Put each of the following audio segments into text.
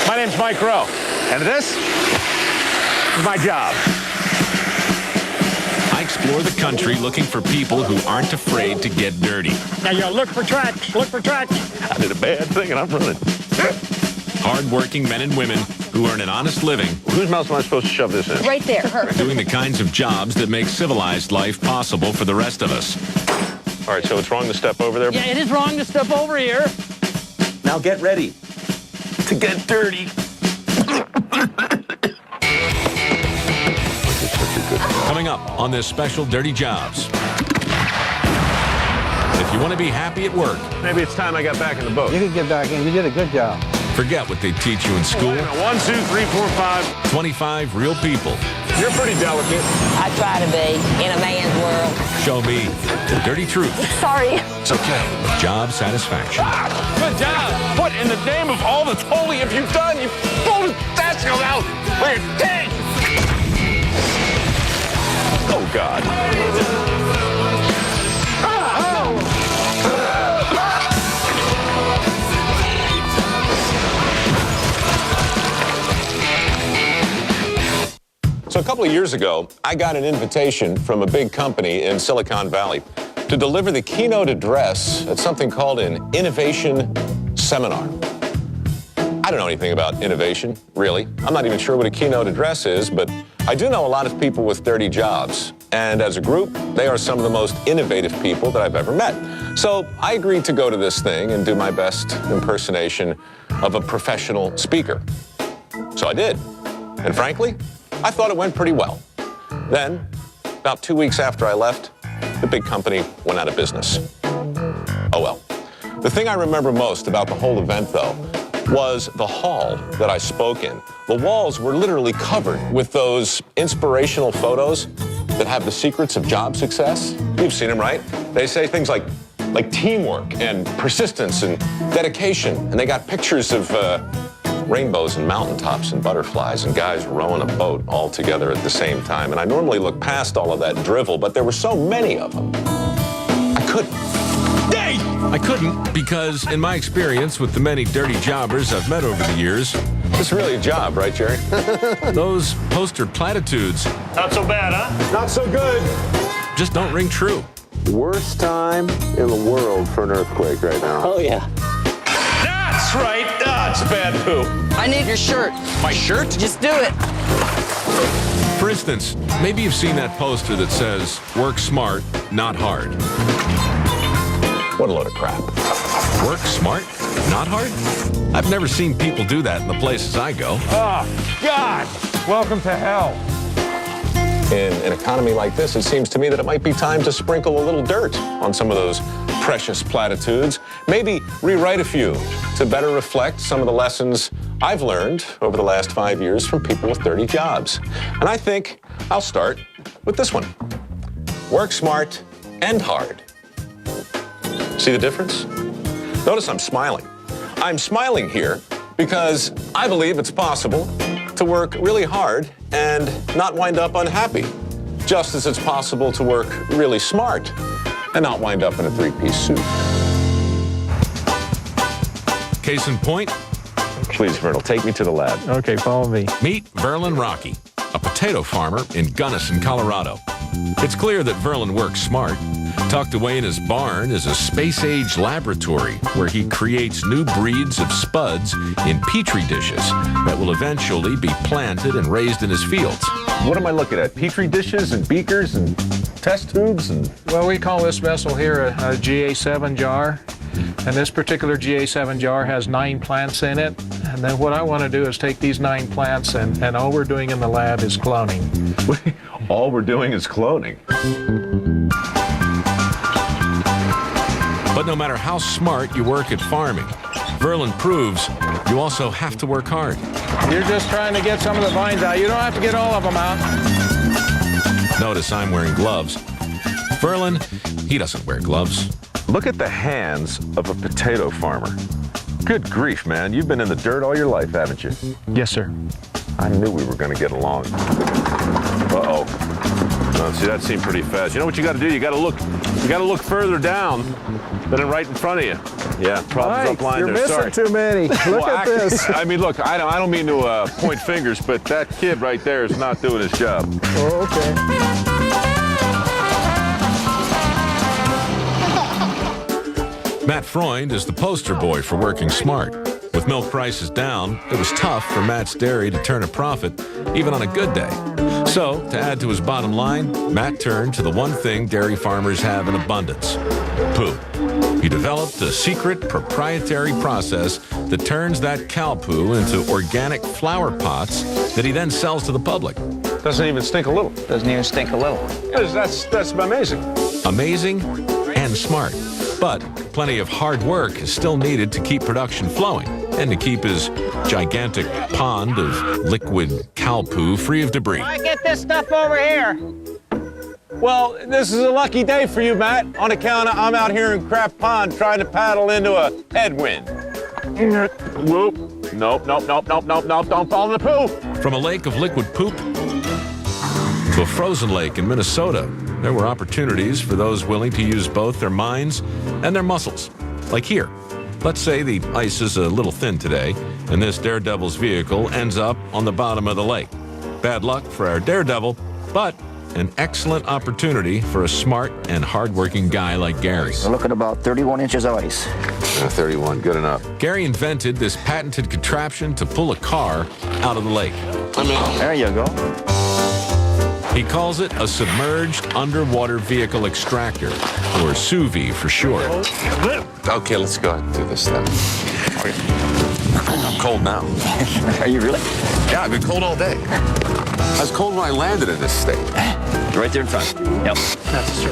My name's Mike Rowe, and this is my job. I explore the country looking for people who aren't afraid to get dirty. Now, you look for tracks, look for tracks. I did a bad thing, and I'm running. Hard-working men and women who earn an honest living. Whose mouth am I supposed to shove this in? Right there, her. Doing the kinds of jobs that make civilized life possible for the rest of us. All right, so it's wrong to step over there? Yeah, it is wrong to step over here. Now get ready to get dirty. Coming up on this special Dirty Jobs. If you want to be happy at work, Maybe it's time I got back in the boat. You can get back in. You did a good job. forget what they teach you in school. 1, 2, 3, 4, 5. 25 real people. You're pretty delicate. I try to be in a man's world. Show me the dirty truth. Sorry. It's okay. Job satisfaction. Good job. What in the name of all that's holy have you done? You pulled that out with your teeth. Oh, God. So a couple of years ago, I got an invitation from a big company in Silicon Valley to deliver the keynote address at something called an innovation seminar. I don't know anything about innovation, really. I'm not even sure what a keynote address is, but I do know a lot of people with dirty jobs. And as a group, they are some of the most innovative people that I've ever met. So I agreed to go to this thing and do my best impersonation of a professional speaker. So I did. And frankly, I thought it went pretty well. Then, about 2 weeks after I left, the big company went out of business. Oh well. The thing I remember most about the whole event, though, was the hall that I spoke in. The walls were literally covered with those inspirational photos that have the secrets of job success. You've seen them, right? They say things like teamwork and persistence and dedication. And they got pictures of rainbows and mountaintops and butterflies and guys rowing a boat all together at the same time. And I normally look past all of that drivel, but there were so many of them. I couldn't. I couldn't because, in my experience with the many dirty jobbers I've met over the years, It's really a job, right, Jerry? those poster platitudes Not so bad, huh? Not so good. just don't ring true. Worst time in the world for an earthquake right now. Oh, yeah. That's right. It's bad poo. I need your shirt. My shirt? Just do it. For instance, maybe you've seen that poster that says, work smart, not hard. What a load of crap. Work smart, not hard? I've never seen people do that in the places I go. Oh, God. Welcome to hell. In an economy like this, it seems to me that it might be time to sprinkle a little dirt on some of those precious platitudes. Maybe rewrite a few to better reflect some of the lessons I've learned over the last 5 years from people with dirty jobs. And I think I'll start with this one. Work smart and hard. See the difference? Notice I'm smiling. I'm smiling here because I believe it's possible to work really hard and not wind up unhappy, just as it's possible to work really smart and not wind up in a three-piece suit. Case in point, Please, Vernal, take me to the lab. Okay, follow me. meet Verlin Rocky, a potato farmer in Gunnison, Colorado. It's clear that Verlin works smart. Tucked away in his barn is a space-age laboratory where he creates new breeds of spuds in petri dishes that will eventually be planted and raised in his fields. What am I looking at? Petri dishes and beakers and test tubes and... Well, we call this vessel here a GA7 jar. And this particular GA7 jar has 9 plants in it. And then what I want to do is take these 9 plants and all we're doing in the lab is cloning. All we're doing is cloning. But no matter how smart you work at farming, Verlin proves you also have to work hard. You're just trying to get some of the vines out. You don't have to get all of them out. Notice I'm wearing gloves. Verlin, he doesn't wear gloves. Look at the hands of a potato farmer. Good grief, man. You've been in the dirt all your life, haven't you? Yes, sir. I knew we were going to get along. Uh-oh. See, that seemed pretty fast. You know what you got to do? You got to look further down than right in front of you. Yeah, problems up line you're there. missing Sorry. too many. Look at this. I mean, look, I don't mean to point fingers, but that kid right there is not doing his job. Oh, okay. Matt Freund is the poster boy for working smart. With milk prices down, it was tough for Matt's dairy to turn a profit, even on a good day. So, to add to his bottom line, Matt turned to the one thing dairy farmers have in abundance: poo. He developed a secret proprietary process that turns that cow poo into organic flower pots that he then sells to the public. Doesn't even stink a little. Doesn't even stink a little. That's amazing. Amazing and smart. But plenty of hard work is still needed to keep production flowing and to keep his gigantic pond of liquid cow poo free of debris. I get this stuff over here. Well, this is a lucky day for you, Matt, on account of I'm out here in Craft Pond trying to paddle into a headwind. Whoop. Nope, don't fall in the poo. From a lake of liquid poop to a frozen lake in Minnesota, there were opportunities for those willing to use both their minds and their muscles. Like here. Let's say the ice is a little thin today, and this Daredevil's vehicle ends up on the bottom of the lake. Bad luck for our Daredevil, but an excellent opportunity for a smart and hardworking guy like Gary. We're looking at about 31 inches of ice. 31, good enough. Gary invented this patented contraption to pull a car out of the lake. There you go. He calls it a submerged underwater vehicle extractor, or SUVI for short. Okay, let's go ahead and do this then. I'm cold now. Are you really? Yeah, I've been cold all day. I was cold when I landed in this state. Right there in front. Yep.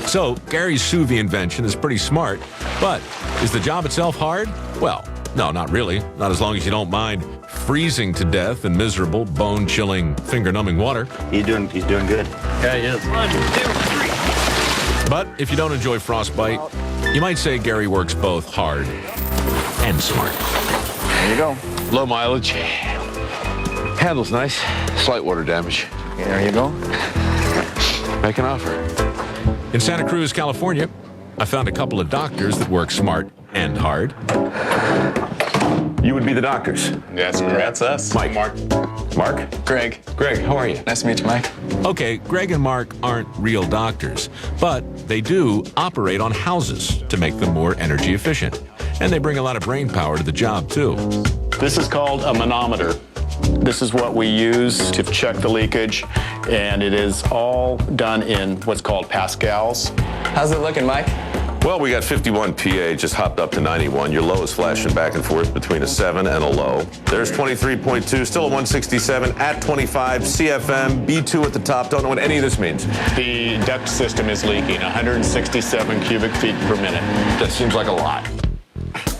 So, Gary's SUVI invention is pretty smart, but is the job itself hard? Well, no, not really. Not as long as you don't mind freezing to death in miserable, bone-chilling, finger-numbing water. He's doing good. Yeah, he is. 1, 2, 3. But if you don't enjoy frostbite, you might say Gary works both hard and smart. There you go. Low mileage. Handle's nice. Slight water damage. There you go. Make an offer. In Santa Cruz, California, I found a couple of doctors that work smart and hard. You would be the doctors. Yes, that's us. Mike. Mark. Mark? Greg. Greg, how are you? Nice to meet you, Mike. Okay, Greg and Mark aren't real doctors, but they do operate on houses to make them more energy efficient. And they bring a lot of brain power to the job, too. This is called a manometer. This is what we use to check the leakage, and it is all done in what's called pascals. How's it looking, Mike? Well, we got 51 PA, just hopped up to 91. Your low is flashing back and forth between a 7 and a low. There's 23.2, still a 167 at 25, CFM, B2 at the top. Don't know what any of this means. The duct system is leaking 167 cubic feet per minute. That seems like a lot.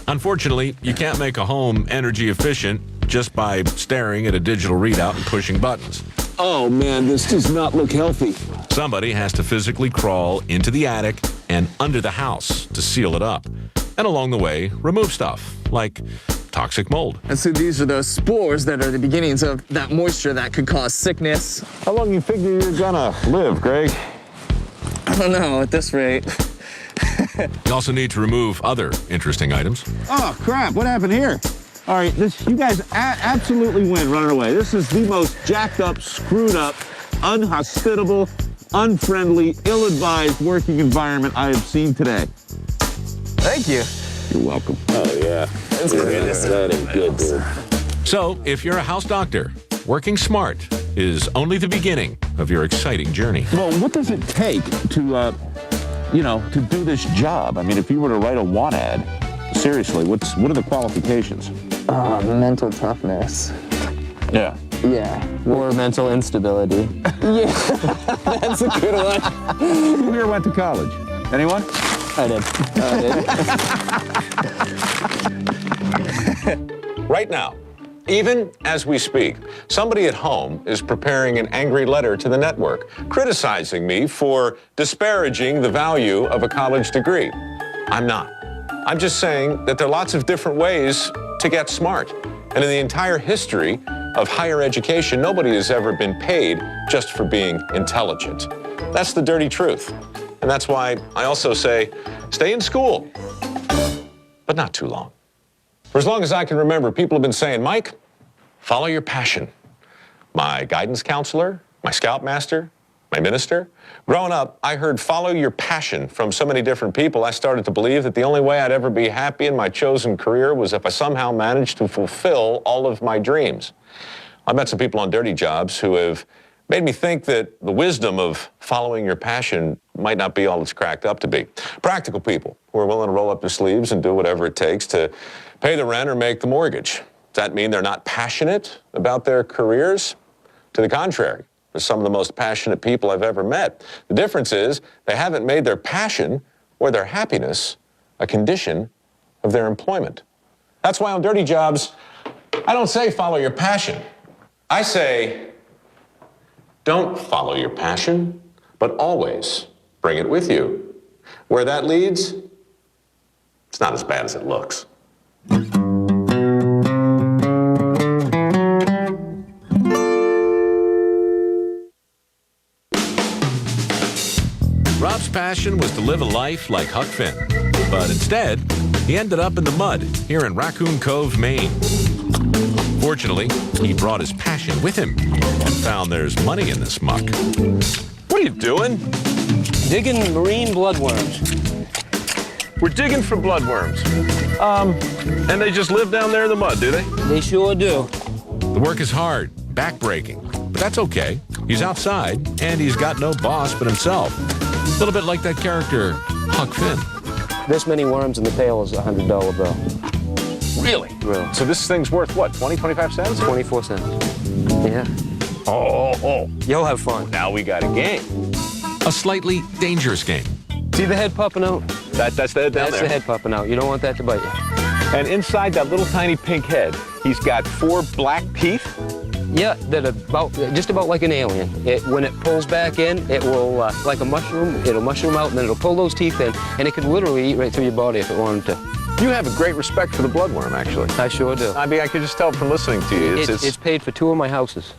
Unfortunately, you can't make a home energy efficient just by staring at a digital readout and pushing buttons. Oh, man, this does not look healthy. Somebody has to physically crawl into the attic and under the house to seal it up. And along the way, remove stuff, like toxic mold. And so these are those spores that are the beginnings of that moisture that could cause sickness. How long you figure you're gonna live, Greg? I don't know, at this rate. You also need to remove other interesting items. Oh, crap. What happened here? All right, you guys absolutely win running away. This is the most jacked up, screwed up, unhospitable, unfriendly, ill-advised working environment I have seen today. Thank you. You're welcome. Oh, yeah. That's great. That is good, dude. So, if you're a house doctor, working smart is only the beginning of your exciting journey. Well, what does it take to, to do this job? I mean, if you were to write a want ad, seriously, what are the qualifications? Mental toughness. Yeah. Yeah. Or mental instability. Yeah, that's a good one. Who here went to college? Anyone? I did. Right now, even as we speak, somebody at home is preparing an angry letter to the network, criticizing me for disparaging the value of a college degree. I'm not. I'm just saying that there are lots of different ways to get smart. And in the entire history of higher education, nobody has ever been paid just for being intelligent. That's the dirty truth. And that's why I also say, stay in school, but not too long. For as long as I can remember, people have been saying, Mike, follow your passion. My guidance counselor, my scoutmaster, my minister. Growing up, I heard follow your passion from so many different people, I started to believe that the only way I'd ever be happy in my chosen career was if I somehow managed to fulfill all of my dreams. I met some people on dirty jobs who have made me think that the wisdom of following your passion might not be all it's cracked up to be. Practical people who are willing to roll up their sleeves and do whatever it takes to pay the rent or make the mortgage. Does that mean they're not passionate about their careers? To the contrary, they're some of the most passionate people I've ever met. The difference is they haven't made their passion or their happiness a condition of their employment. That's why on dirty jobs, I don't say follow your passion. I say, don't follow your passion, but always bring it with you. Where that leads, it's not as bad as it looks. Rob's passion was to live a life like Huck Finn, but instead, he ended up in the mud here in Raccoon Cove, Maine. Fortunately, he brought his passion with him and found there's money in this muck. What are you doing? Digging marine bloodworms. We're digging for bloodworms. And they just live down there in the mud, do they? They sure do. The work is hard, backbreaking, but that's okay. He's outside, and he's got no boss but himself. A little bit like that character, Huck Finn. This many worms in the pail is a $100 bill. Really? Really. So this thing's worth what, 20, 25 cents? 24 cents. Yeah. Oh. You'll have fun. Now we got a game. A slightly dangerous game. See the head popping out? That's the head down That's there. the head popping out. You don't want that to bite you. And inside that little tiny pink head, he's got 4 black teeth. Yeah, that about just about like an alien. When it pulls back in, it will like a mushroom. It'll mushroom out, and then it'll pull those teeth in, and it could literally eat right through your body if it wanted to. You have a great respect for the bloodworm, actually. I sure do. I mean, I could just tell from listening to you. It's paid for 2 of my houses.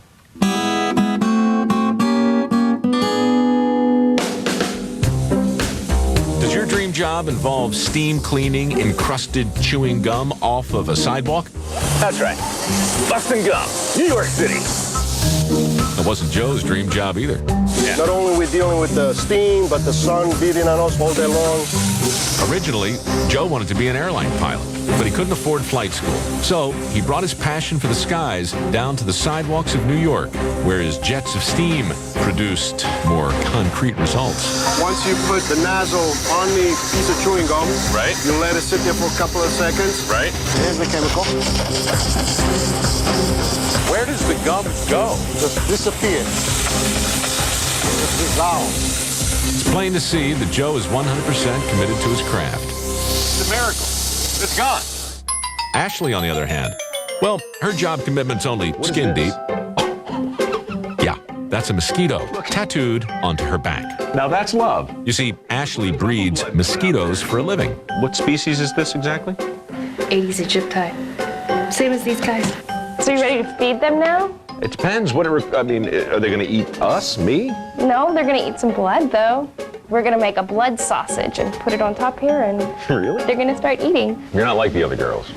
Does your dream job involve steam cleaning encrusted chewing gum off of a sidewalk? That's right. Busting gum, New York City. That wasn't Joe's dream job either. Not only are we dealing with the steam, but the sun beating on us all day long. Originally, Joe wanted to be an airline pilot, but he couldn't afford flight school. So he brought his passion for the skies down to the sidewalks of New York, where his jets of steam produced more concrete results. Once you put the nozzle on the piece of chewing gum, Right. you let it sit there for a couple of seconds. Right. Here's the chemical. Where does the gum go? Just disappear. Just dissolve. It's plain to see that Joe is 100% committed to his craft. It's a miracle. It's gone. Ashley, on the other hand, well, her job commitment's only skin deep. Yeah, that's a mosquito tattooed onto her back. Now that's love. You see, Ashley breeds mosquitoes for a living. What species is this exactly? 80s Egypti. Same as these guys. So you ready to feed them now? It depends. I mean, are they going to eat us, me? No, they're gonna eat some blood though. We're gonna make a blood sausage and put it on top here and Really? they're gonna start eating. You're not like the other girls.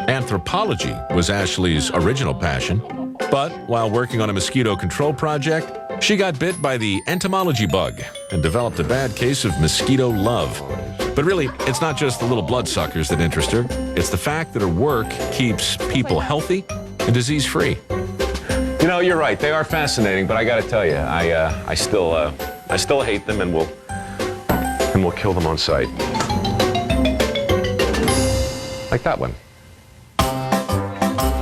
Anthropology was Ashley's original passion, but while working on a mosquito control project, she got bit by the entomology bug and developed a bad case of mosquito love. But really, it's not just the little bloodsuckers that interest her. It's the fact that her work keeps people healthy and disease-free. You know, you're right. They are fascinating, but I got to tell you, I still hate them, and we'll kill them on sight. Like that one.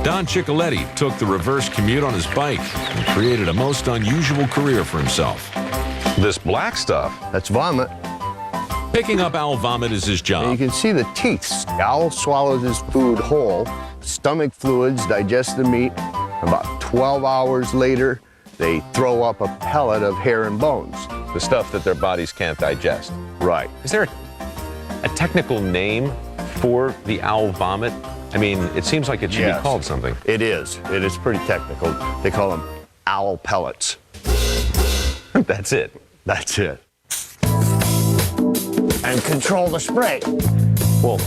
Don Ciccoletti took the reverse commute on his bike and created a most unusual career for himself. This black stuff. That's vomit. Picking up owl vomit is his And you job. can see the teeth. The owl swallows his food whole. Stomach fluids digest the meat. About 12 hours later, they throw up a pellet of hair and bones. The stuff that their bodies can't digest. Right. Is there a technical name for the owl vomit? I mean, it seems like it should be called something. It is. It is pretty technical. They call them owl pellets. That's it. That's it. And control the spray. Well,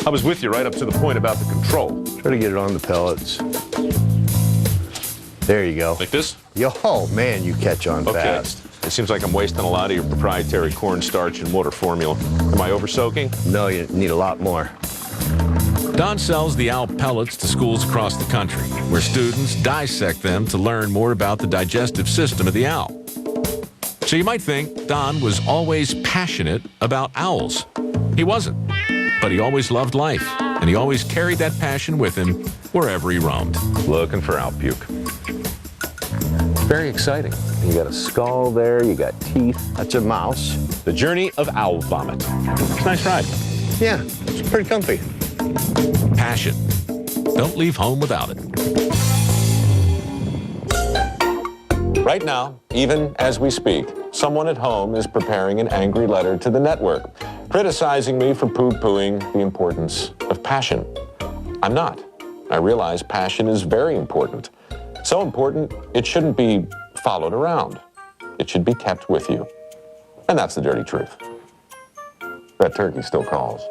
I was with you right up to the point about the control. Try to get it on the pellets. There you go. Like this? Yo, man, you catch on fast. It seems like I'm wasting a lot of your proprietary cornstarch and water formula. Am I over-soaking? No, you need a lot more. Don sells the owl pellets to schools across the country, where students dissect them to learn more about the digestive system of the owl. So you might think Don was always passionate about owls. He wasn't, but he always loved life, and he always carried that passion with him wherever he roamed. Looking for owl puke. Very exciting. You got a skull there, you got teeth. That's a mouse. The journey of owl vomit. It's a nice ride. Yeah, it's pretty comfy. Passion. Don't leave home without it. Right now, even as we speak, someone at home is preparing an angry letter to the network, criticizing me for poo-pooing the importance of passion. I'm not. I realize passion is very important. So important, it shouldn't be followed around. It should be kept with you. And that's the dirty truth. That turkey still calls.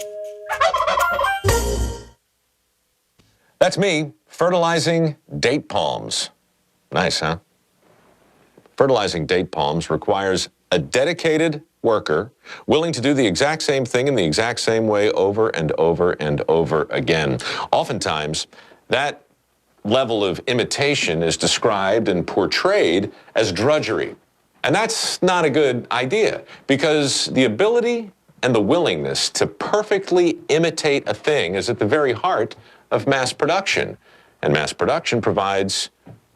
That's me fertilizing date palms. Nice, huh? Fertilizing date palms requires a dedicated worker willing to do the exact same thing in the exact same way over and over and over again. Oftentimes, that level of imitation is described and portrayed as drudgery. And that's not a good idea, because the ability and the willingness to perfectly imitate a thing is at the very heart of mass production. And mass production provides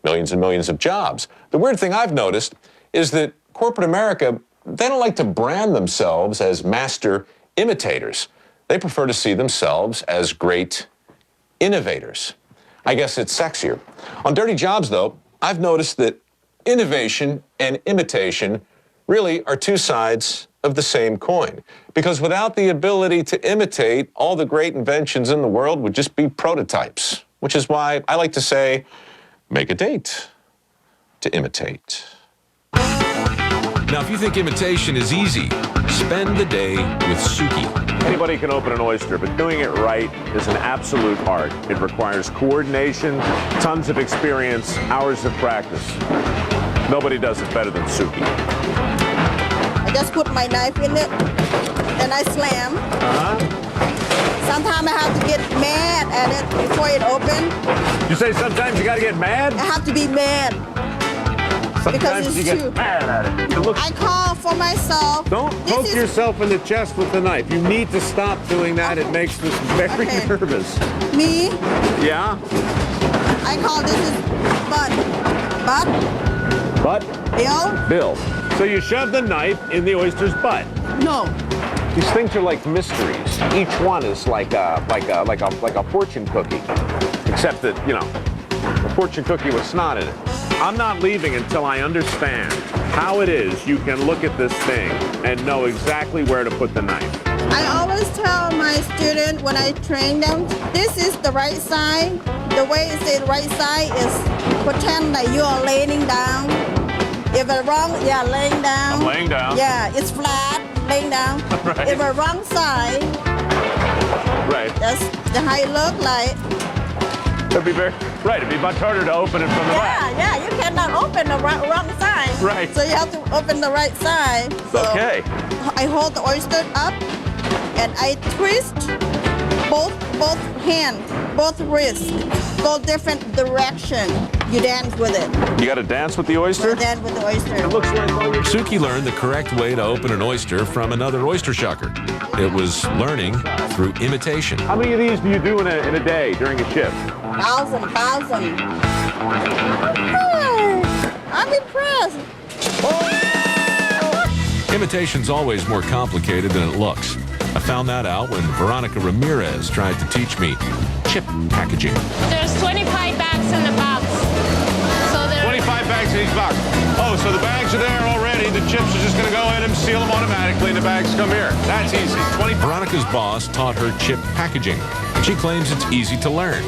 millions and millions of jobs. The weird thing I've noticed is that corporate America, they don't like to brand themselves as master imitators. They prefer to see themselves as great innovators. I guess it's sexier. On Dirty Jobs, though, I've noticed that innovation and imitation really are two sides of the same coin. Because without the ability to imitate, all the great inventions in the world would just be prototypes. Which is why I like to say, make a date to imitate. Now, if you think imitation is easy, spend the day with Suki. Anybody can open an oyster, but doing it right is an absolute art. It requires coordination, tons of experience, hours of practice. Nobody does it better than Suki. I just put my knife in it, and I slam. Sometimes I have to get mad at it before it opens. You say sometimes you gotta get mad? I have to be mad. Sometimes because you it's get mad at it. I call for myself. Don't poke yourself in the chest with the knife. You need to stop doing that. It makes us very nervous. Me? Yeah? I call this is butt. Butt? Bill? Bill. So you shove the knife in the oyster's butt. No. These things are like mysteries. Each one is like a fortune cookie, except that, you know, a fortune cookie with snot in it. I'm not leaving until I understand how it is you can look at this thing and know exactly where to put the knife. I always tell my student when I train them, this is the right side. The way it's the right side is pretend that you are laying down. If it's wrong, yeah, laying down. I'm laying down. Yeah, it's flat, laying down. Right. If it's wrong side, right. That's how it look like. It'd be it'd be much harder to open it from the back. Yeah, you cannot open the wrong side. Right. So you have to open the right side. So Okay. I hold the oyster up and I twist both hands, both wrists, go different direction. You dance with it. You got to dance with the oyster? You dance with the oyster. It looks like all you're... Suki learned the correct way to open an oyster from another oyster shucker. It was learning through imitation. How many of these do you do in a day during a shift? Thousand. I'm impressed. Imitation's always more complicated than it looks. I found that out when Veronica Ramirez tried to teach me chip packaging. There's 25 bags in the box. So 25 bags in each box. Oh, so the bags are there already. The chips are just going to go in and seal them automatically, and the bags come here. That's easy. Veronica's boss taught her chip packaging. She claims it's easy to learn.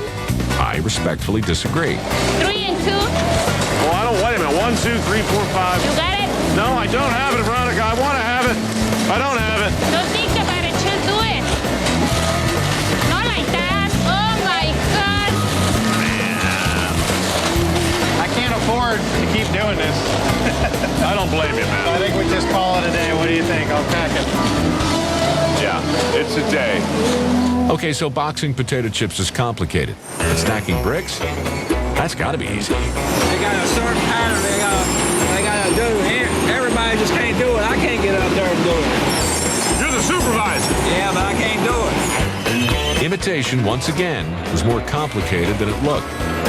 I respectfully disagree. 3 and 2. Well, I don't wait a minute. 1, 2, 3, 4, 5. You got it? No, I don't have it, Veronica. I want to have it. I don't have it. Don't think about it. Just do it. Not like that. Oh my God. I can't afford to keep doing this. I don't blame you, man. I think we just call it a day. What do you think? I'll pack it. Yeah, it's a day. Okay, so boxing potato chips is complicated. But stacking bricks? That's got to be easy. They got a certain pattern they gotta do. Everybody just can't do it. I can't get up there and do it. You're the supervisor. Yeah, but I can't do it. Imitation, once again, was more complicated than it looked.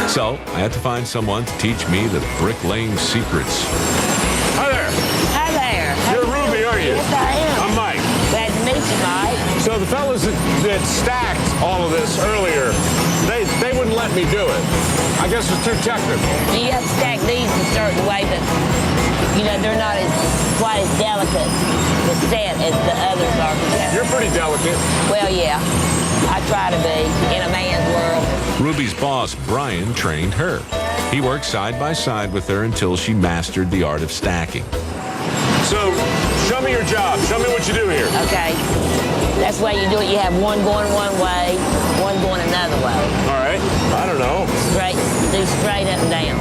So I had to find someone to teach me the bricklaying secrets. Hi there. Hi there. You're Ruby, aren't you? Yes, I am. I'm Mike. Glad to meet you, Mike. So the fellas that stacked all of this earlier, they wouldn't let me do it. I guess it's too technical. You have to stack these a certain way, but you know they're not quite as delicate to set as the others are. You're pretty delicate. Well, yeah, I try to be in a man's world. Ruby's boss, Brian, trained her. He worked side by side with her until she mastered the art of stacking. So, show me your job. Show me what you do here. Okay, that's the way you do it. You have one going one way, one going another way. All right. I don't know. Straight, do straight up and down.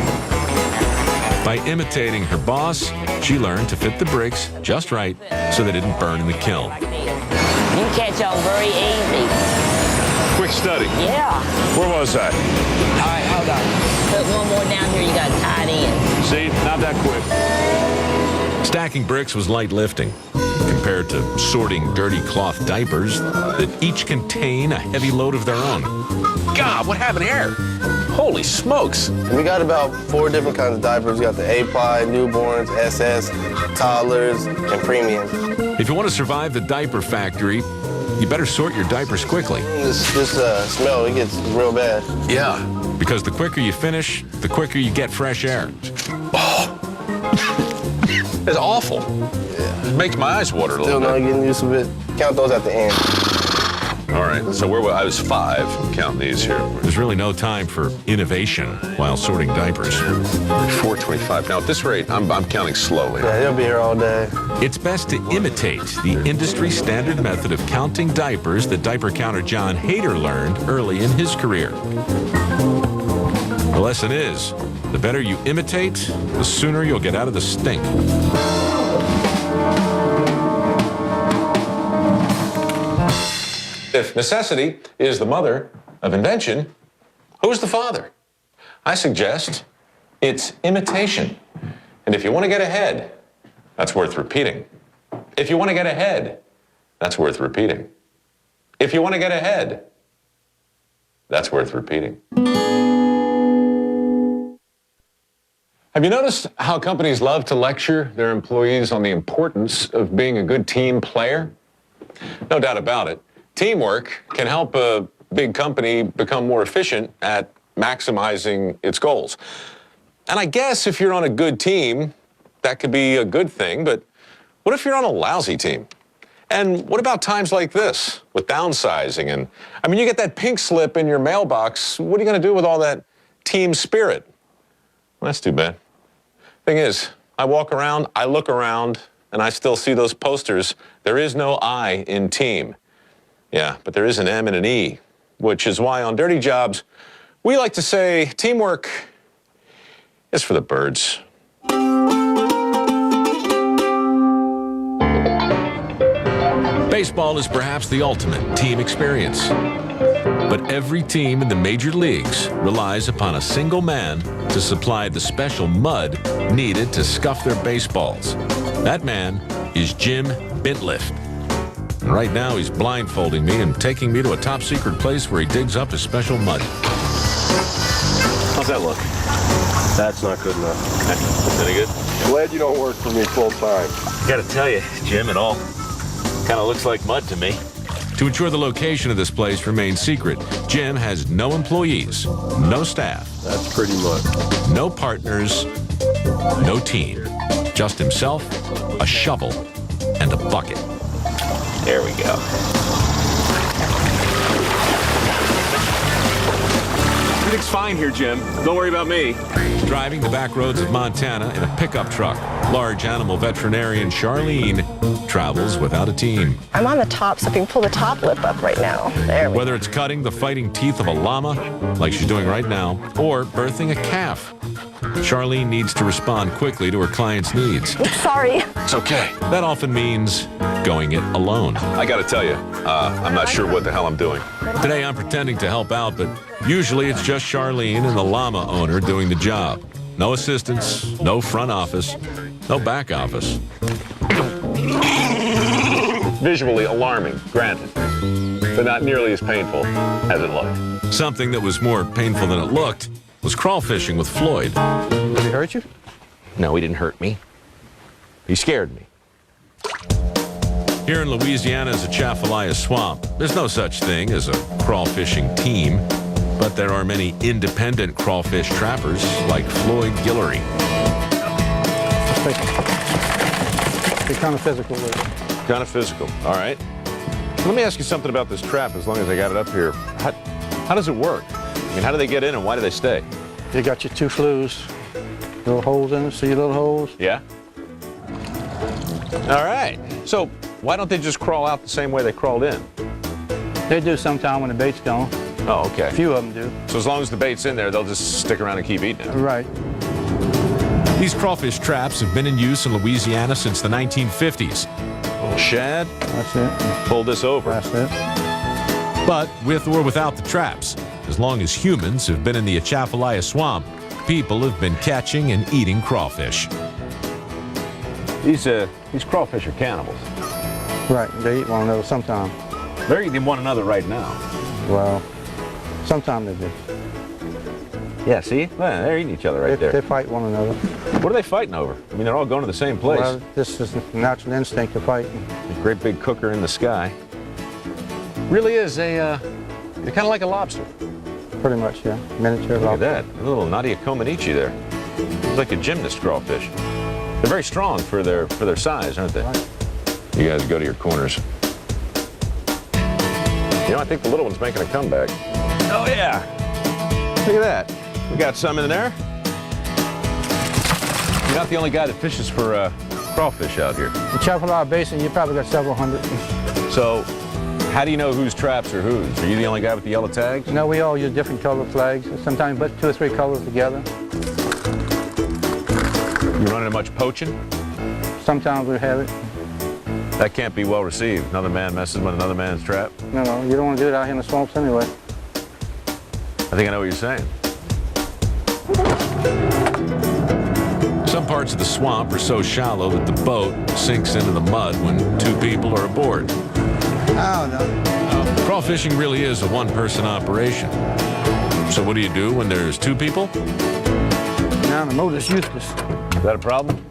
By imitating her boss, she learned to fit the bricks just right so they didn't burn in the kiln. Like this. You can catch on very easy. Quick study. Yeah. Where was I? All right, hold on. Put one more down here. You got to tie it in. See, not that quick. Stacking bricks was light lifting compared to sorting dirty cloth diapers that each contain a heavy load of their own. God, what happened here? Holy smokes. We got about 4 different kinds of diapers. We got the A-Ply, newborns, SS, toddlers, and premium. If you want to survive the diaper factory, you better sort your diapers quickly. This smell, it gets real bad. Yeah. Because the quicker you finish, the quicker you get fresh air. It's awful. Yeah. It makes my eyes water a little Still not getting used to it. Count those at the end. All right, so I was 5 counting these here. There's really no time for innovation while sorting diapers. 425. Now, at this rate, I'm counting slowly. Yeah, he'll be here all day. It's best to imitate the industry standard method of counting diapers that diaper counter John Hader learned early in his career. The lesson is, the better you imitate, the sooner you'll get out of the stink. If necessity is the mother of invention, who's the father? I suggest it's imitation. And if you want to get ahead, that's worth repeating. If you want to get ahead, that's worth repeating. If you want to get ahead, that's worth repeating. Have you noticed how companies love to lecture their employees on the importance of being a good team player? No doubt about it. Teamwork can help a big company become more efficient at maximizing its goals. And I guess if you're on a good team, that could be a good thing, but what if you're on a lousy team? And what about times like this with downsizing? And I mean, you get that pink slip in your mailbox, what are you going to do with all that team spirit? Well, that's too bad. Thing is, I walk around, I look around, and I still see those posters. There is no I in team. Yeah, but there is an M and an E, which is why on Dirty Jobs, we like to say teamwork is for the birds. Baseball is perhaps the ultimate team experience. But every team in the major leagues relies upon a single man to supply the special mud needed to scuff their baseballs. That man is Jim Bintliff. And right now he's blindfolding me and taking me to a top secret place where he digs up his special mud. How's that look? That's not good enough. Any good? Glad you don't work for me full time. I gotta tell you, Jim, it all kind of looks like mud to me. To ensure the location of this place remains secret, Jim has no employees, no staff. That's pretty much. No partners, no team. Just himself, a shovel, and a bucket. There we go. Everything's fine here, Jim. Don't worry about me. Driving the back roads of Montana in a pickup truck, large animal veterinarian Charlene travels without a team. I'm on the top, so if you can pull the top lip up right now. There we go. Whether it's cutting the fighting teeth of a llama, like she's doing right now, or birthing a calf, Charlene needs to respond quickly to her client's needs. Sorry. It's okay. That often means going it alone. I gotta tell you, I'm not sure what the hell I'm doing. Today I'm pretending to help out, but usually it's just Charlene and the llama owner doing the job. No assistants, no front office, no back office. Visually alarming, granted, but not nearly as painful as it looked. Something that was more painful than it looked was crawfishing with Floyd. Did he hurt you? No, he didn't hurt me. He scared me. Here in Louisiana's Atchafalaya Swamp, there's no such thing as a crawfishing team, but there are many independent crawfish trappers like Floyd Guillory. Be kind of physical with it. Kind of physical. All right. Let me ask you something about this trap as long as I got it up here. How does it work? I mean, how do they get in and why do they stay? You got your 2 flues, little holes in it. See your little holes? Yeah. All right. So why don't they just crawl out the same way they crawled in? They do sometime when the bait's gone. Oh, okay. A few of them do. So as long as the bait's in there, they'll just stick around and keep eating it. Right. These crawfish traps have been in use in Louisiana since the 1950s. Little shad. That's it. Pull this over. That's it. But with or without the traps, as long as humans have been in the Atchafalaya Swamp, people have been catching and eating crawfish. These crawfish are cannibals. Right. They eat one another sometime. They're eating one another right now. Well, sometimes they do. Yeah, see? Well, they're eating each other right there. They fight one another. What are they fighting over? I mean, they're all going to the same place. Well, this is the natural instinct to fight. A great big cooker in the sky. Really is they're kind of like a lobster. Pretty much, yeah. Miniature Look lobster. at that, a little Nadia Comaneci there. It's like a gymnast crawfish. They're very strong for their size, aren't they? Right. You guys go to your corners. You know, I think the little one's making a comeback. Oh yeah! Look at that. We got some in there. You're not the only guy that fishes for crawfish out here. The Atchafalaya Basin, you probably got several hundred. So, how do you know whose traps are whose? Are you the only guy with the yellow tags? No, we all use different color flags. Sometimes put 2 or 3 colors together. You running much poaching? Sometimes we have it. That can't be well received. Another man messes with another man's trap. No, you don't want to do it out here in the swamps anyway. I think I know what you're saying. Some parts of the swamp are so shallow that the boat sinks into the mud when 2 people are aboard. Oh, no. Crawfishing really is a one-person operation. So what do you do when there's 2 people? Now the motor's useless. Is that a problem?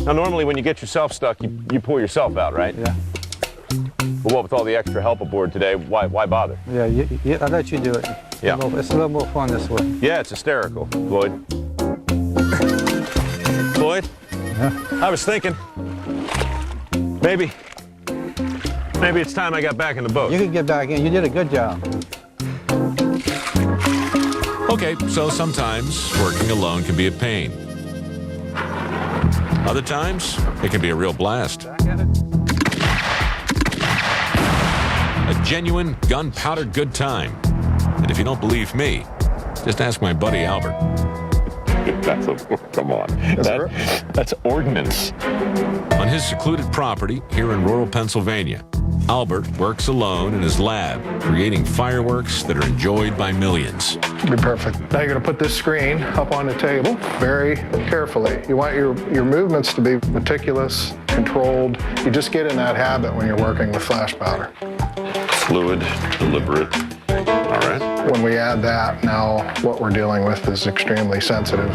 Now, normally when you get yourself stuck, you pull yourself out, right? Yeah. But what with all the extra help aboard today, why bother? Yeah, I'll let you do it. Yeah. It's a little more fun this way. Yeah, it's hysterical, Floyd. Floyd? Yeah. I was thinking, maybe it's time I got back in the boat. You can get back in. You did a good job. Okay, so sometimes working alone can be a pain. Other times, it can be a real blast. A genuine gunpowder good time. And if you don't believe me, just ask my buddy Albert. Come on. That's ordnance. On his secluded property here in rural Pennsylvania, Albert works alone in his lab, creating fireworks that are enjoyed by millions. Be perfect. Now you're going to put this screen up on the table very carefully. You want your movements to be meticulous, controlled. You just get in that habit when you're working with flash powder. Fluid, deliberate. All right. When we add that, now what we're dealing with is extremely sensitive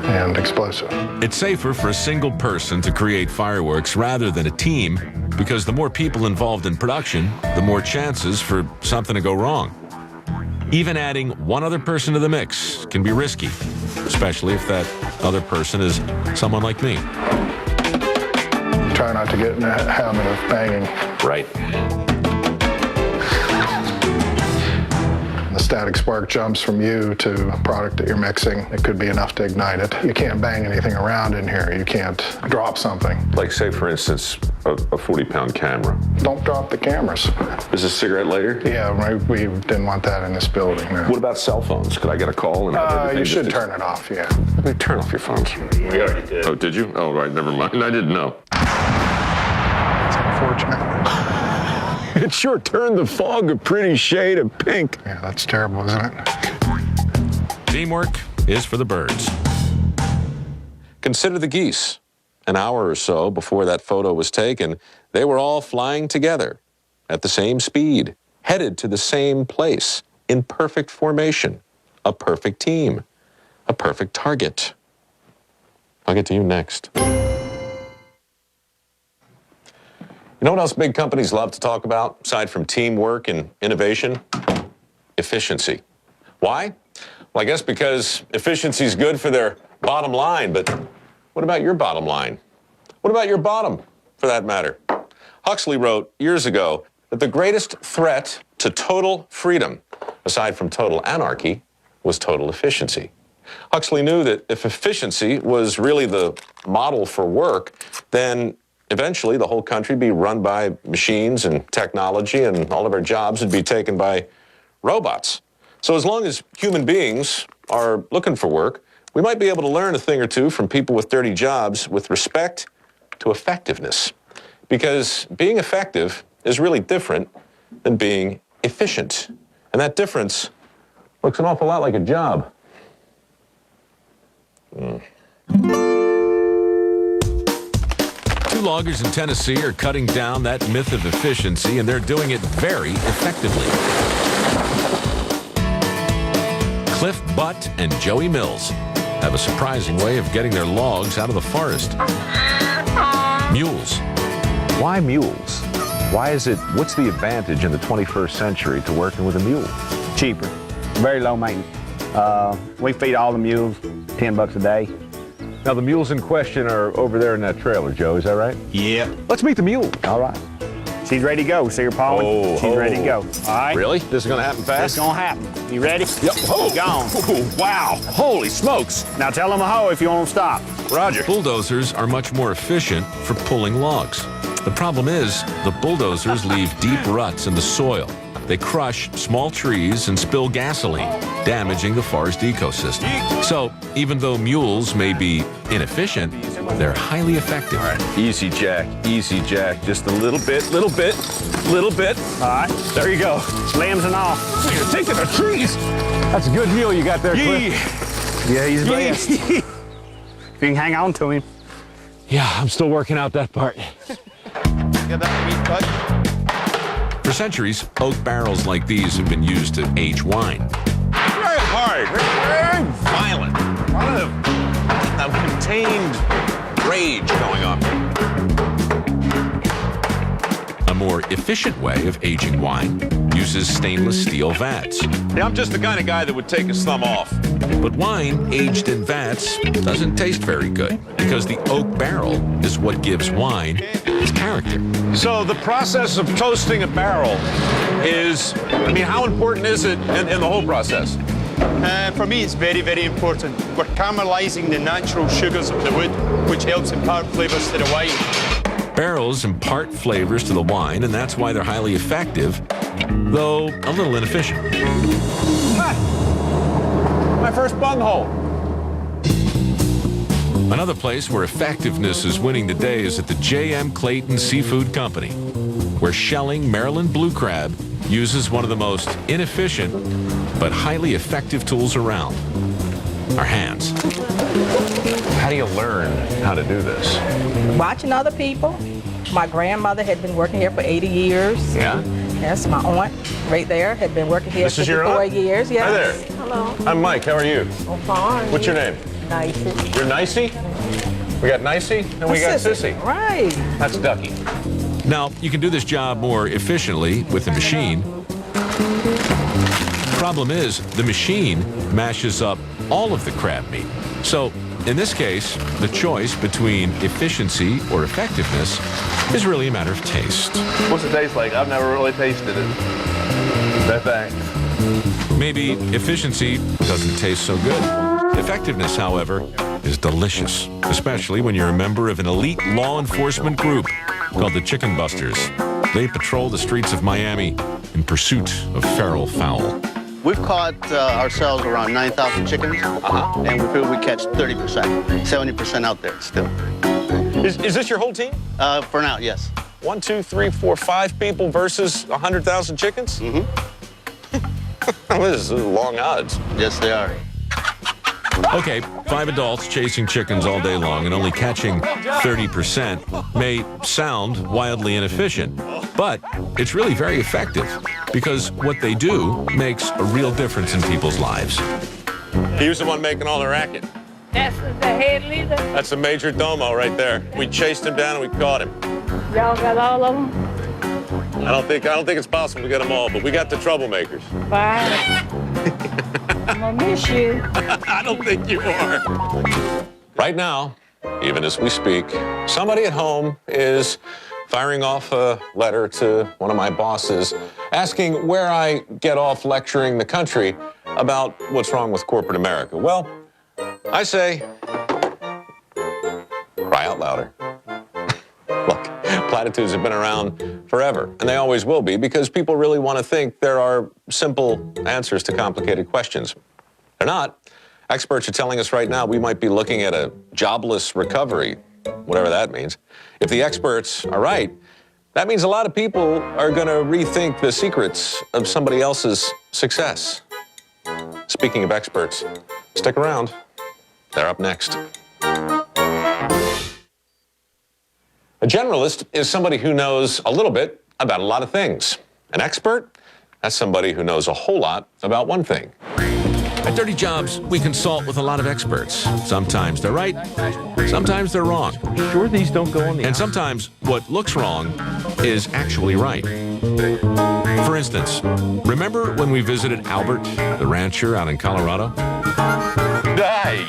and explosive. It's safer for a single person to create fireworks rather than a team, because the more people involved in production, the more chances for something to go wrong. Even adding one other person to the mix can be risky, especially if that other person is someone like me. Try not to get in the habit of banging. Right. The static spark jumps from you to a product that you're mixing. It could be enough to ignite it. You can't bang anything around in here. You can't drop something. Like, say, for instance, a 40-pound camera. Don't drop the cameras. Is this a cigarette lighter? Yeah, we didn't want that in this building. No. What about cell phones? Could I get a call? And you should turn it off, yeah. Turn off your phones. We already did. Oh, did you? Oh, right, never mind. I didn't know. It's unfortunate. It sure turned the fog a pretty shade of pink. Yeah, that's terrible, isn't it? Teamwork is for the birds. Consider the geese. An hour or so before that photo was taken, they were all flying together at the same speed, headed to the same place, in perfect formation, a perfect team, a perfect target. I'll get to you next. You know what else big companies love to talk about, aside from teamwork and innovation? Efficiency. Why? Well, I guess because efficiency is good for their bottom line, but what about your bottom line? What about your bottom, for that matter? Huxley wrote years ago that the greatest threat to total freedom, aside from total anarchy, was total efficiency. Huxley knew that if efficiency was really the model for work, then eventually the whole country would be run by machines and technology, and all of our jobs would be taken by robots. So as long as human beings are looking for work, we might be able to learn a thing or two from people with dirty jobs with respect to effectiveness. Because being effective is really different than being efficient. And that difference looks an awful lot like a job. Two loggers in Tennessee are cutting down that myth of efficiency, and they're doing it very effectively. Cliff Butt and Joey Mills have a surprising way of getting their logs out of the forest. Mules. Why mules? What's the advantage in the 21st century to working with a mule? Cheaper, very low maintenance. We feed all the mules $10 a day. Now, the mules in question are over there in that trailer, Joe, is that right? Yeah. Let's meet the mule. All right. She's ready to go. See her pawing? She's ready to go. All right. Really? This is going to happen fast? It's going to happen. You ready? Yep. Oh. Gone. Oh, wow. Holy smokes. Now tell them a ho if you want them to stop. Roger. Bulldozers are much more efficient for pulling logs. The problem is, the bulldozers leave deep ruts in the soil. They crush small trees and spill gasoline, damaging the forest ecosystem. So, even though mules may be inefficient, they're highly effective. All right. Easy, Jack. Easy, Jack. Just a little bit. All right. There you go. Limbs and all. You're taking the trees. That's a good mule you got there, Cliff. Yeah, he's the best. If you can hang on to him. Yeah, I'm still working out that part. Get that meat cut. For centuries, oak barrels like these have been used to age wine. Very hard, very violent. A lot of contained rage going on. A more efficient way of aging wine uses stainless steel vats. Yeah, I'm just the kind of guy that would take his thumb off. But wine aged in vats doesn't taste very good because the oak barrel is what gives wine its character. So the process of toasting a barrel is, how important is it in the whole process? For me, it's very, very important. We're caramelizing the natural sugars of the wood, which helps impart flavors to the wine. Barrels impart flavors to the wine, and that's why they're highly effective, though a little inefficient. My first bunghole. Another place where effectiveness is winning the day is at the J.M. Clayton Seafood Company, where shelling Maryland blue crab uses one of the most inefficient but highly effective tools around, our hands. How do you learn how to do this? Watching other people. My grandmother had been working here for 80 years. Yeah? Yes, my aunt right there had been working here This is your 54 aunt? years. Yes. Hi there. Hello. I'm Mike. How are you? I'm fine. What's your name? Nicey. You're Nicey? We got Nicey and we got Sissy. Right. That's Ducky. Now, you can do this job more efficiently with a machine. Problem is, the machine mashes up all of the crab meat. So, in this case, the choice between efficiency or effectiveness is really a matter of taste. What's it taste like? I've never really tasted it. Thanks. Maybe efficiency doesn't taste so good. Effectiveness, however, is delicious, especially when you're a member of an elite law enforcement group called the Chicken Busters. They patrol the streets of Miami in pursuit of feral fowl. We've caught ourselves around 9,000 chickens, and we feel we catch 30%, 70% out there still. Is this your whole team? For now, yes. 1, 2, 3, 4, 5 people versus 100,000 chickens? Mm-hmm. This is long odds. Yes, they are. Okay, 5 adults chasing chickens all day long and only catching 30% may sound wildly inefficient, but it's really very effective because what they do makes a real difference in people's lives. He was the one making all the racket. That's the head leader. That's the major domo right there. We chased him down and we caught him. Y'all got all of them? I don't think it's possible to get them all, but we got the troublemakers. Fine. I'm gonna miss you. I don't think you are. Right now, even as we speak, somebody at home is firing off a letter to one of my bosses asking where I get off lecturing the country about what's wrong with corporate America. Well, I say, cry out louder. Look, platitudes have been around forever, and they always will be, because people really want to think there are simple answers to complicated questions. They're not. Experts are telling us right now we might be looking at a jobless recovery, whatever that means. If the experts are right, that means a lot of people are going to rethink the secrets of somebody else's success. Speaking of experts, stick around. They're up next. A generalist is somebody who knows a little bit about a lot of things. An expert? That's somebody who knows a whole lot about one thing. At Dirty Jobs, we consult with a lot of experts. Sometimes they're right, sometimes they're wrong. Sure these don't go on the... And sometimes what looks wrong is actually right. For instance, remember when we visited Albert, the rancher out in Colorado? Hey,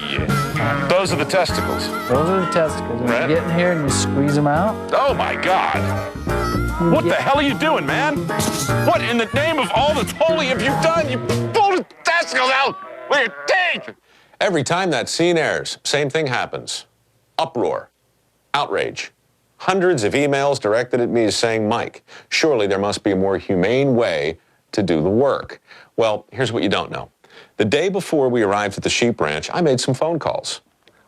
those are the testicles. Those are the testicles. When you get in here and you squeeze them out. Oh my God. What the hell are you doing, man? What in the name of all that's holy have you done? You pulled the testicles out with your teeth! Every time that scene airs, same thing happens. Uproar. Outrage. Hundreds of emails directed at me saying, Mike, surely there must be a more humane way to do the work. Well, here's what you don't know. The day before we arrived at the sheep ranch, I made some phone calls.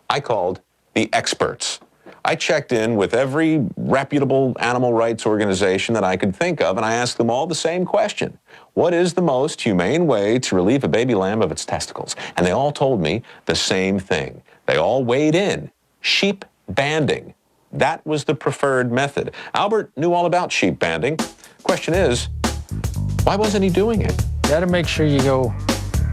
I called the experts. I checked in with every reputable animal rights organization that I could think of, and I asked them all the same question. What is the most humane way to relieve a baby lamb of its testicles? And they all told me the same thing. They all weighed in. Sheep banding. That was the preferred method. Albert knew all about sheep banding. Question is, why wasn't he doing it? You gotta make sure you go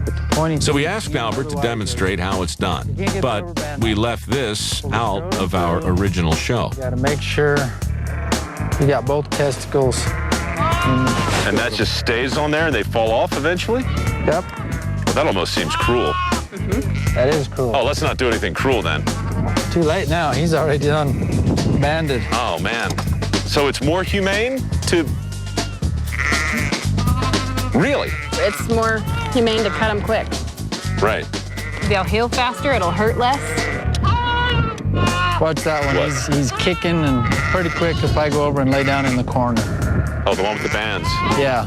with the pointing. So we asked Albert to demonstrate how it's done, but we left this out of our original show. You gotta make sure you got both testicles. And that just stays on there and they fall off eventually? Yep. Well, that almost seems cruel. That is cruel. Oh, let's not do anything cruel then. Too late now. He's already done banded. Oh, man. So it's more humane to... Really? It's more humane to cut them quick. Right. They'll heal faster, it'll hurt less. Watch that one. He's kicking, and pretty quick if I go over and lay down in the corner. Oh, the one with the bands. Yeah.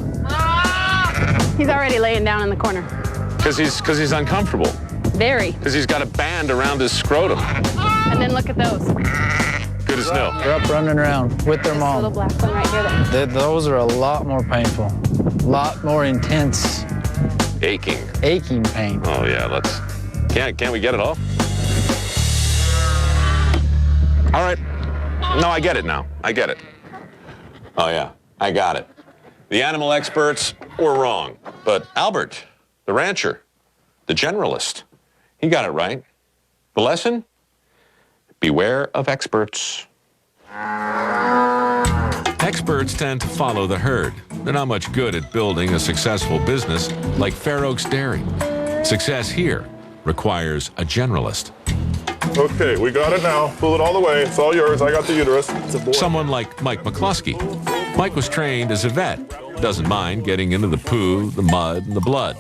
He's already laying down in the corner. Because he's uncomfortable. Very. Because he's got a band around his scrotum. And then look at those. Good as new. They're up running around with their mom. Little black one right here. Those are a lot more painful. A lot more intense. Aching. Aching pain. Oh, yeah, let's... Can't we get it off? All right. No, I get it now. I get it. Oh, yeah, I got it. The animal experts were wrong. But Albert, the rancher, the generalist, he got it right. The lesson? Beware of experts. Experts tend to follow the herd. They're not much good at building a successful business like Fair Oaks Dairy. Success here requires a generalist. Okay, we got it now. Pull it all the way. It's all yours. I got the uterus. Someone like Mike McCluskey. Mike was trained as a vet, doesn't mind getting into the poo, the mud, and the blood.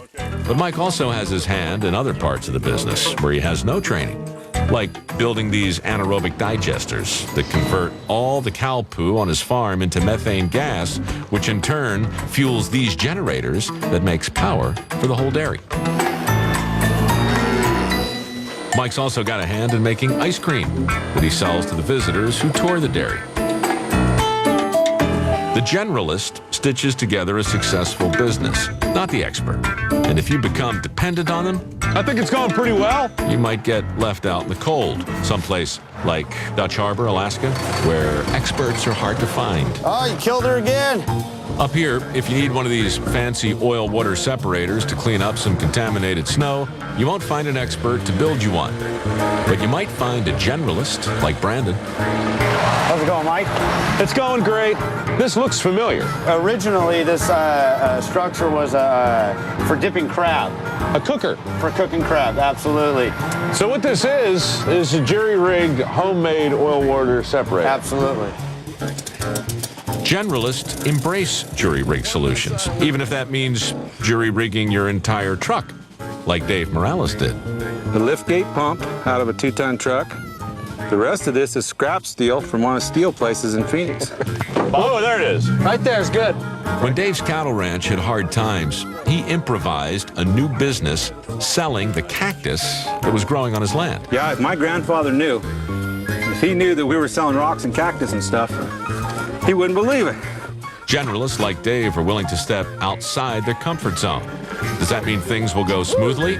But Mike also has his hand in other parts of the business where he has no training, like building these anaerobic digesters that convert all the cow poo on his farm into methane gas, which in turn fuels these generators that makes power for the whole dairy. Mike's also got a hand in making ice cream that he sells to the visitors who tour the dairy. The generalist stitches together a successful business, not the expert. And if you become dependent on them, I think it's going pretty well. You might get left out in the cold, someplace like Dutch Harbor, Alaska, where experts are hard to find. Oh, you killed her again. Up here, if you need one of these fancy oil-water separators to clean up some contaminated snow, you won't find an expert to build you one. But you might find a generalist like Brandon. How's it going, Mike? It's going great. This looks familiar. Originally, this structure was for dipping crab. A cooker. For cooking crab, absolutely. So what this is a jury-rigged, homemade oil water separator. Absolutely. Generalists embrace jury-rig solutions, even if that means jury-rigging your entire truck, like Dave Morales did. The liftgate pump out of a 2-ton truck. The rest of this is scrap steel from one of the steel places in Phoenix. Oh, there it is. Right there is good. When Dave's cattle ranch had hard times, he improvised a new business selling the cactus that was growing on his land. Yeah, if my grandfather knew, if he knew that we were selling rocks and cactus and stuff, he wouldn't believe it. Generalists like Dave are willing to step outside their comfort zone. Does that mean things will go smoothly?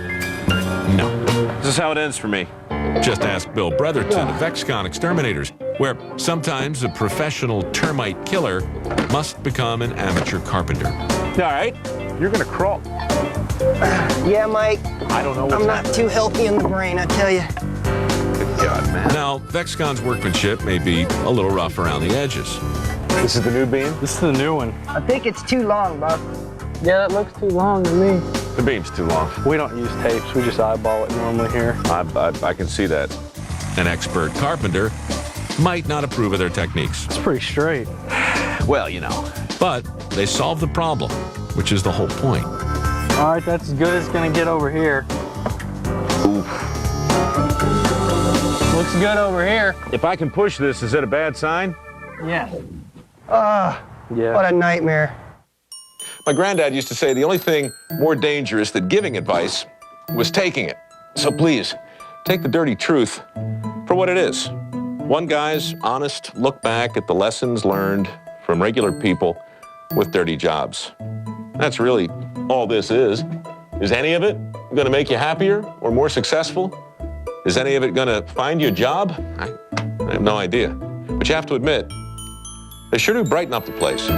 No. This is how it ends for me. Just ask Bill Bretherton of Vexcon Exterminators, where sometimes a professional termite killer must become an amateur carpenter. All right, you're gonna crawl. Yeah, Mike. I don't know. I'm not too healthy in the brain, I tell you. Good God, man. Now, Vexcon's workmanship may be a little rough around the edges. This is the new beam? This is the new one. I think it's too long, Bob. Yeah, that looks too long to me. The beam's too long. We don't use tapes. We just eyeball it normally here. I can see that. An expert carpenter might not approve of their techniques. It's pretty straight. Well, you know. But they solve the problem, which is the whole point. All right, that's as good as it's going to get over here. Oof. Looks good over here. If I can push this, is that a bad sign? Yeah. Yeah. What a nightmare. My granddad used to say the only thing more dangerous than giving advice was taking it. So please, take the dirty truth for what it is. One guy's honest look back at the lessons learned from regular people with dirty jobs. That's really all this is. Is any of it going to make you happier or more successful? Is any of it going to find you a job? I have no idea. But you have to admit, they sure do brighten up the place.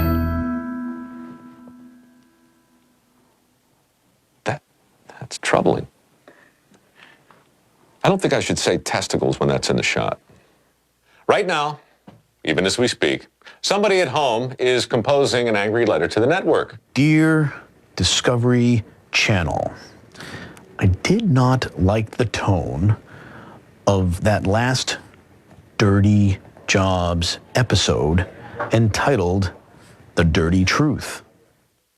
That's troubling. I don't think I should say testicles when that's in the shot. Right now, even as we speak, somebody at home is composing an angry letter to the network. Dear Discovery Channel, I did not like the tone of that last Dirty Jobs episode entitled The Dirty Truth.